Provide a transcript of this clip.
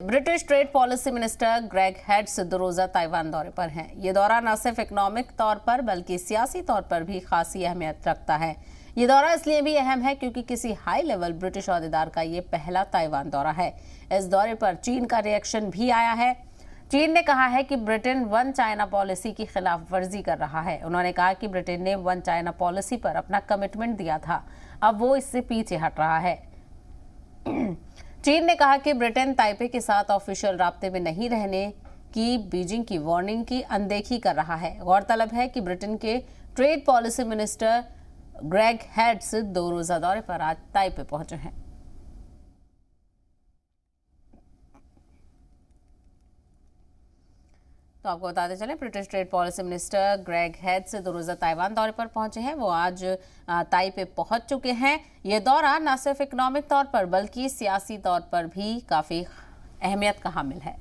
British trade policy minister Greg heads 2 रोजा Taiwan दौरे पर हैं। ये दौरा न सिर्फ इकोनॉमिक तौर पर बल्कि सियासी तौर पर भी खासी अहमियत रखता है। ये दौरा इसलिए भी अहम है क्योंकि किसी हाई लेवल ब्रिटिश ओहदेदार का ये पहला ताइवान दौरा है। इस दौरे पर चीन का रिएक्शन भी आया है। चीन ने कहा है कि ब्रिटेन वन चाइना पॉलिसी की खिलाफ वर्जी कर रहा है। उन्होंने कहा कि ब्रिटेन ने वन चाइना पॉलिसी पर अपना कमिटमेंट दिया था, अब वो इससे पीछे हट रहा है। चीन ने कहा कि ब्रिटेन ताइपे के साथ ऑफिशियल राब्ते में नहीं रहने की बीजिंग की वार्निंग की अनदेखी कर रहा है। गौरतलब है कि ब्रिटेन के trade policy minister Greg heads 2 रोजा दौरे पर आज ताइपे पहुंचे हैं। तो आपको बताते चलें, British trade policy minister Greg heads 2 रोजा ताइवान दौरे पर पहुंचे हैं। वो आज ताइपे पहुंच चुके हैं। ये दौरा न सिर्फ इकोनॉमिक तौर पर बल्कि सियासी तौर पर भी काफ़ी अहमियत का हामिल है।